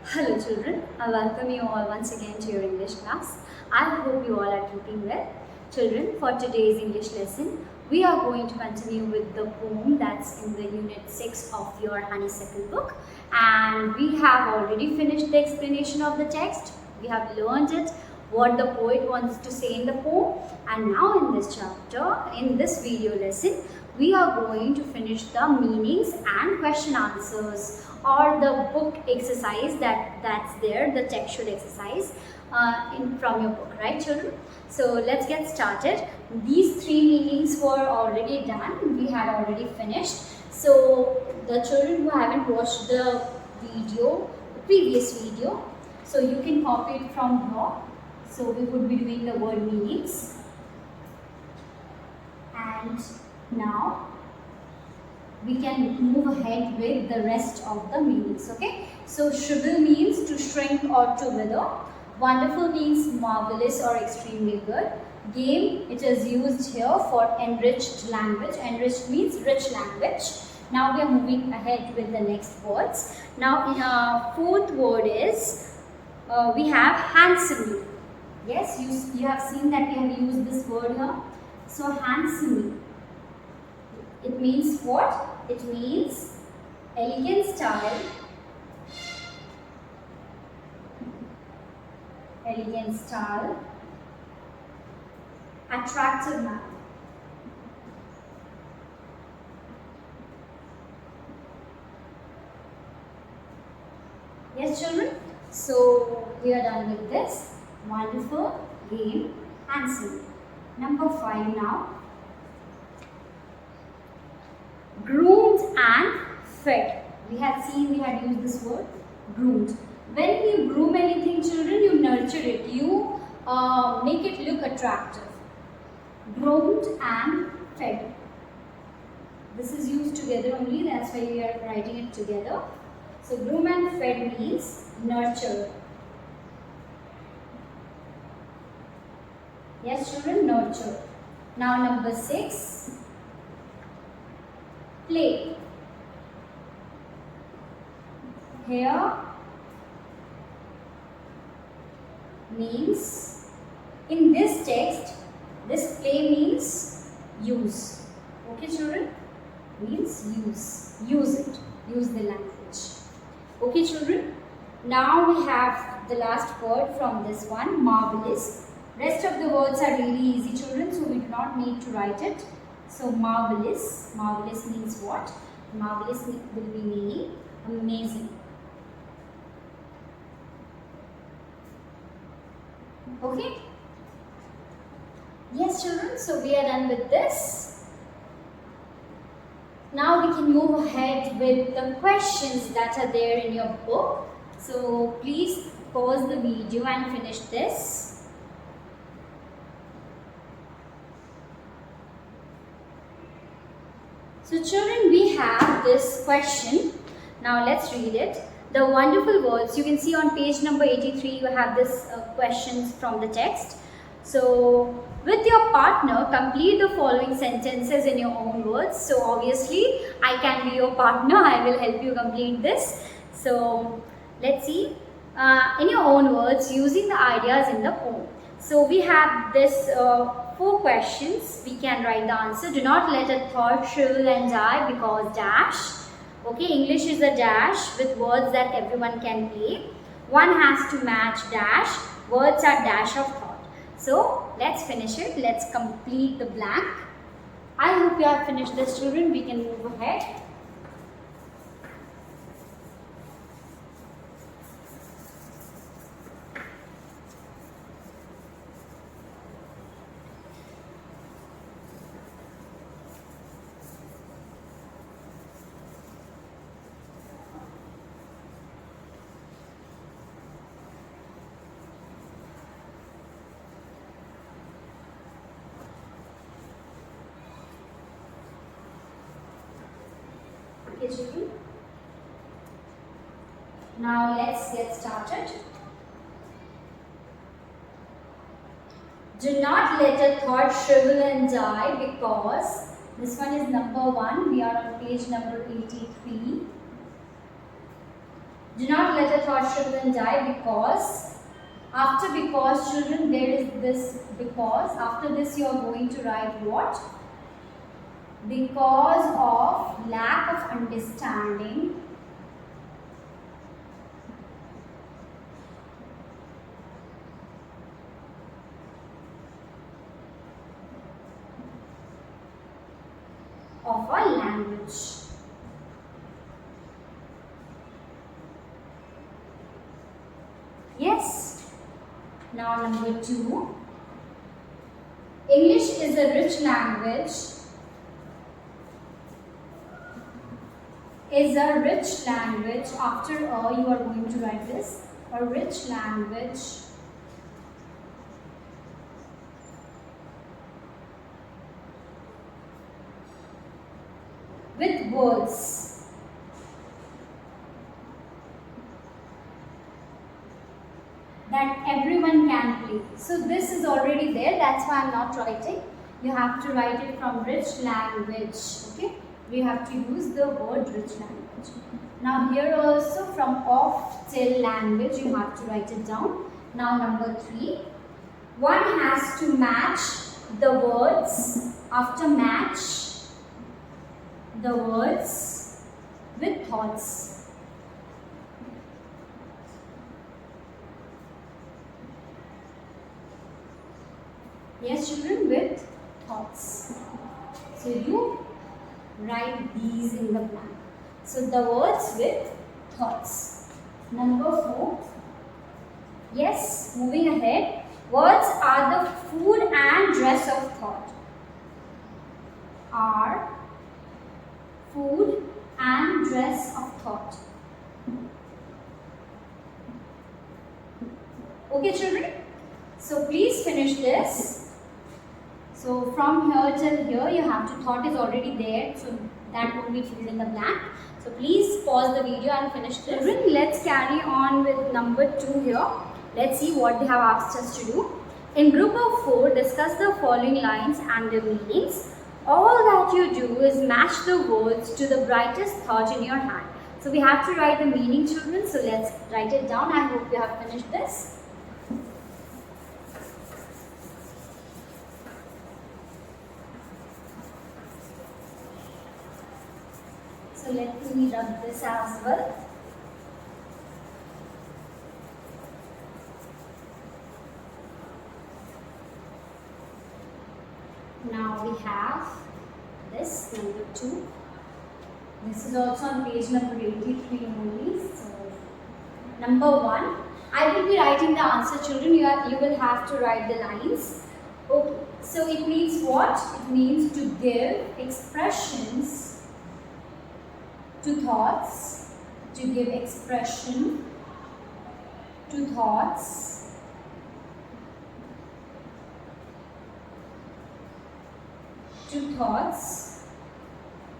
Hello children, I welcome you all once again to your English class. I hope you all are keeping well. Children, for today's English lesson, we are going to continue with the poem that's in the unit 6 of your Honeysuckle book. And we have already finished the explanation of the text. We have learned it, what the poet wants to say in the poem. And now in this chapter, in this video lesson, we are going to finish the meanings and question answers or the book exercise that's there, the textual exercise from your book, right children? So let's get started. These three meanings were already done, we had already finished. So the children who haven't watched the video, the previous video, so you can copy it from here. So we would be doing the word meanings. And now we can move ahead with the rest of the meanings, okay? So shrivel means to shrink or to wither. Wonderful means marvelous or extremely good. Game, it is used here for enriched language. Enriched means rich language. Now we are moving ahead with the next words. Now in our fourth word is, we have handsomely. Yes, you have seen that we have used this word here. So handsomely, it means what? It means elegant style, attractive manner. Yes children, so we are done with this. Wonderful, game, handsome. Number 5 now. Groomed and fed. We had used this word, groomed. When you groom anything children, you nurture it, you make it look attractive. Groomed and fed. This is used together only, that's why we are writing it together. So groom and fed means nurture. Yes children, nurture. Now number 6. Play. Here means, in this text, this play means use. Okay children? Means use. Use it. Use the language. Okay children? Now we have the last word from this one, marvelous. Rest of the words are really easy children, so we do not need to write it. So marvelous, marvelous means what? Marvelous will be meaning amazing. Okay? Yes children, so we are done with this. Now we can move ahead with the questions that are there in your book. So please pause the video and finish this. So children, we have this question. Now let's read it. The wonderful words, you can see on page number 83, you have this questions from the text. So with your partner, complete the following sentences in your own words. So obviously, I can be your partner. I will help you complete this. So let's see. In your own words, using the ideas in the poem. So we have this 4 questions. We can write the answer. Do not let a thought shrivel and die because dash. Okay, English is a dash with words that everyone can play. One has to match dash. Words are dash of thought. So let's finish it. Let's complete the blank. I hope you have finished this children. We can move ahead. Okay, children. Now let's get started. Do not let a thought shrivel and die because this one is number 1. We are on page number 83. Do not let a thought, children, die, because after because, children, there is this because. After this you are going to write what? Because of lack of understanding of a language. Yes. Now number 2. English is a rich language. Is a rich language. After you are going to write this. A rich language with words. That everyone can play. So this is already there, that's why I am not writing. You have to write it from rich language. Okay, we have to use the word rich language. Now here also from off till language you have to write it down. Now number 3, one has to match the words. After match the words with thoughts. Yes, children, with thoughts. So you write these in the blank. So the words with thoughts. Number 4. Yes, moving ahead. Words are the food and dress of thought. Are food and dress of thought. Okay, children? So please finish this. So from here till here you have to, thought is already there, so that won't be filled in the blank. So please pause the video and finish this. Children, let's carry on with number 2 here. Let's see what they have asked us to do. In group of 4, discuss the following lines and their meanings. All that you do is match the words to the brightest thought in your hand. So we have to write the meaning, children. So let's write it down. I hope you have finished this. So let me rub this as well. Now we have this number 2. This is also on page number 83 only. So number 1, I will be writing the answer, children. You will have to write the lines. Okay. So it means what? It means to give expressions to thoughts, to give expression to thoughts,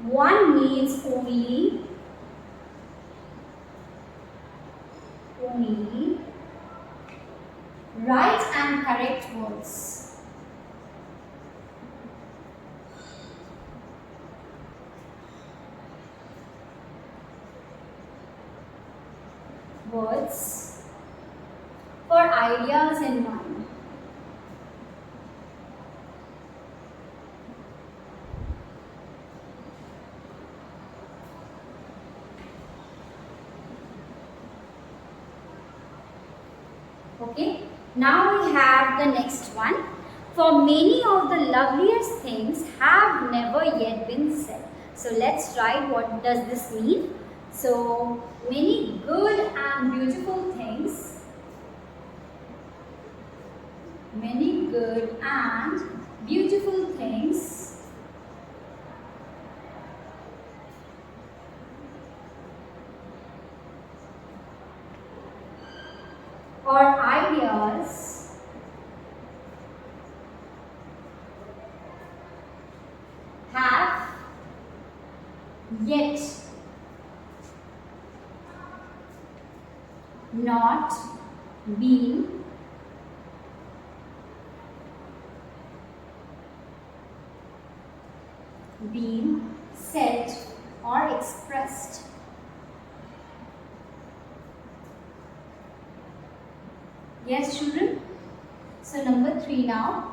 One means only right and correct words. Words for ideas in mind. Okay, now we have the next one. For many of the loveliest things have never yet been said. So let's write what does this mean. So many good and beautiful things, many good and beautiful things or ideas have yet not been said or expressed. Yes, children. So number 3 now.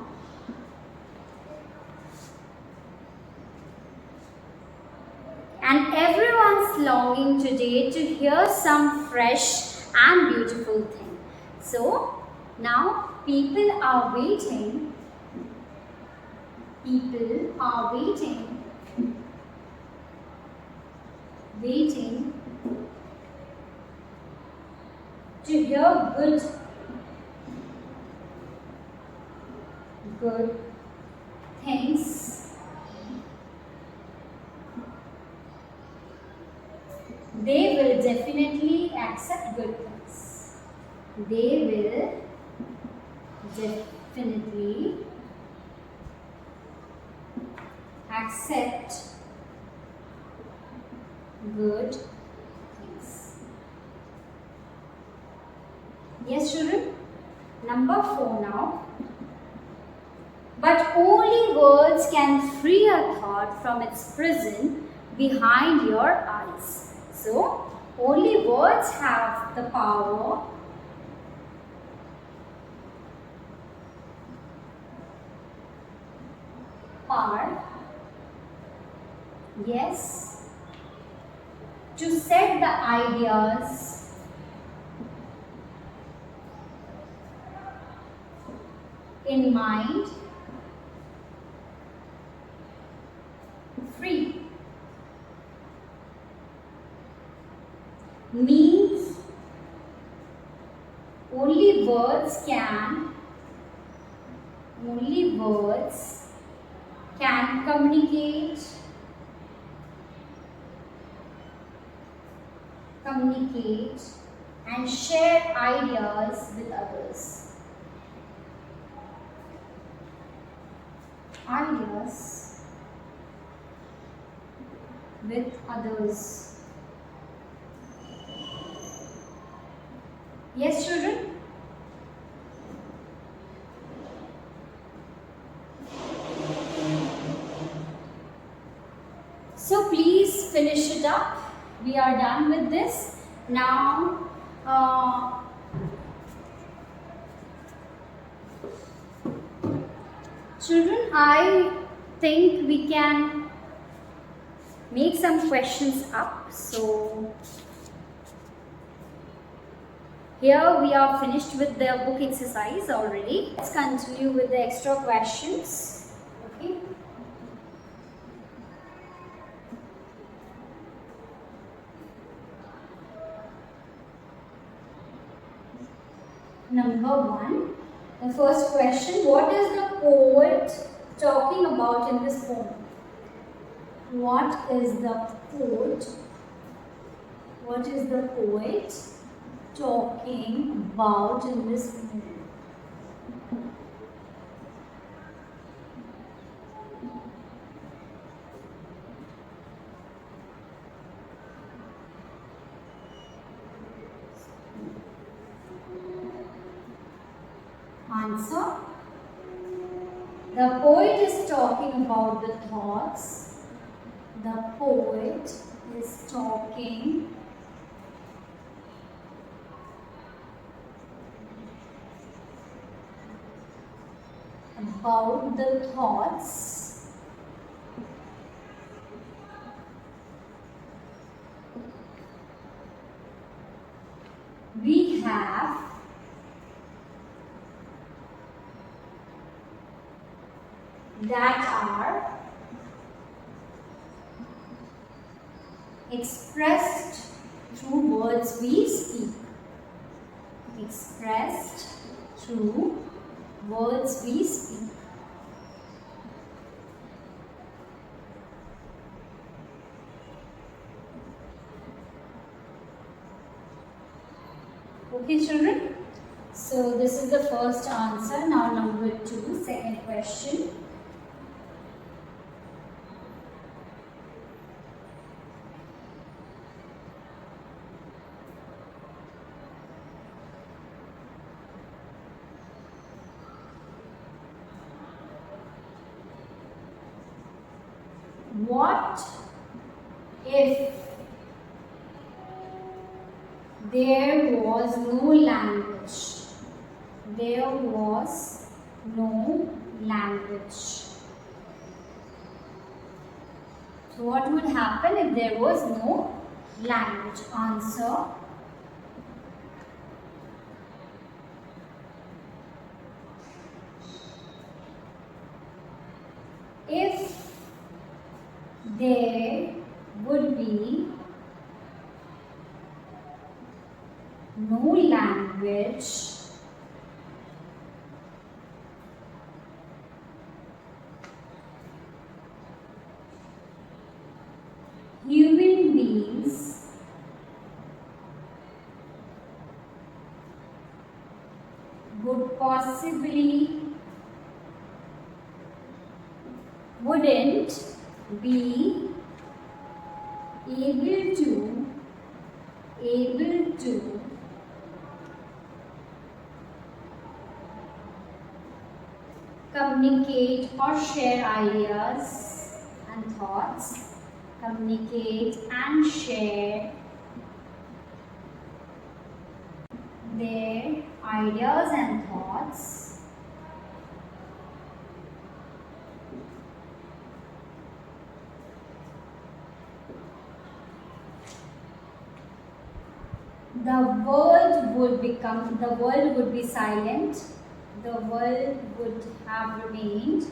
And everyone's longing today to hear some fresh and beautiful thing. So now people are waiting. People are waiting to hear good things. They will definitely accept good things. They will definitely accept good things. Yes, children? Number 4 now. But only words can free a thought from its prison behind your eyes. So, only words have the power yes, to set the ideas in mind free. Means only words can communicate and share ideas with others. Yes, children? So please finish it up. We are done with this. Now, children, I think we can make some questions up. So, here we are finished with the book exercise already. Let's continue with the extra questions. Okay. Number 1, the first question, what is the poet talking about in this poem? What is the poet talking about in this poem? Answer. The poet is talking about the thoughts. The poet is talking about the thoughts we have that are expressed through words we speak. Expressed through words we speak. Okay, children? So this is the first answer. Now number 2, second question. What if there was no language? there was no language. So what would happen if there was no language? Answer. If there would be no language, human beings would possibly wouldn't be able to communicate or share ideas and thoughts. Communicate and share their ideas and thoughts the world would be silent, the world would have remained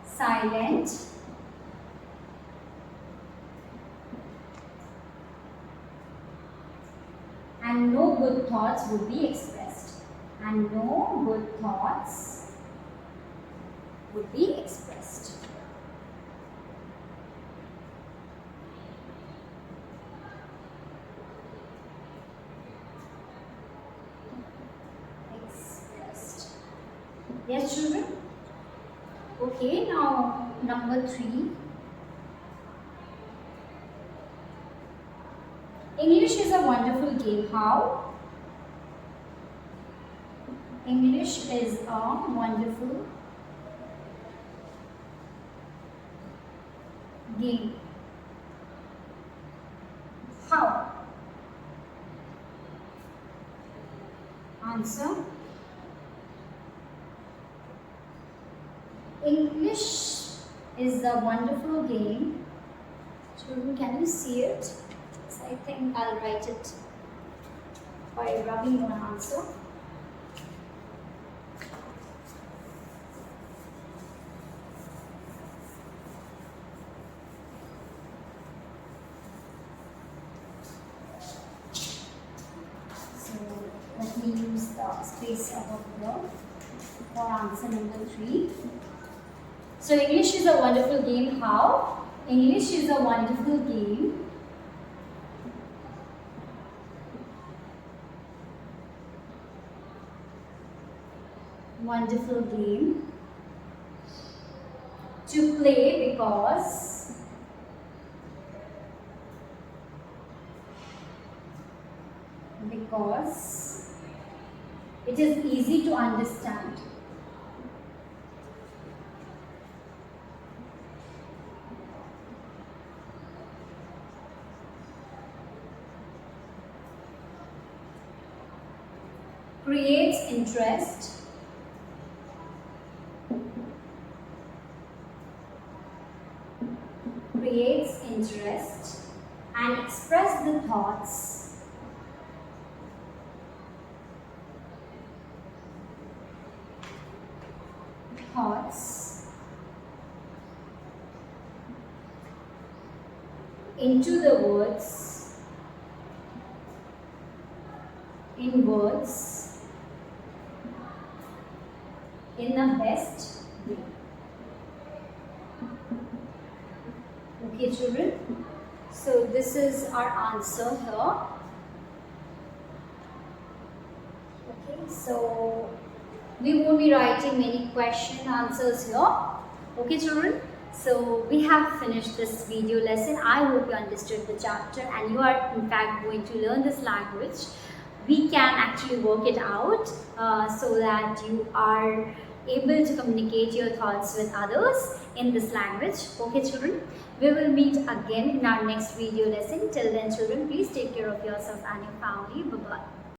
silent, and no good thoughts would be expressed. And no good thoughts would be expressed. Yes, children? Okay, now number 3. English is a wonderful game. How? English is a wonderful game. How? Answer. English is a wonderful game. Children, can you see it? So I think I'll write it by rubbing one answer. So let me use the space above here for answer number 3. So English is a wonderful game. How? English is a wonderful game. Wonderful game to play because it is easy to understand. Creates interest. Creates interest and express the thoughts into the words in the best way. Okay, children, so this is our answer here. Okay, so we won't be writing many question answers here. Okay, children, so we have finished this video lesson. I hope you understood the chapter and you are in fact going to learn this language. We can actually work it out so that you are able to communicate your thoughts with others in this language. Okay, children, We will meet again in our next video lesson. Till then, children, please take care of yourself and your family. Bye-bye.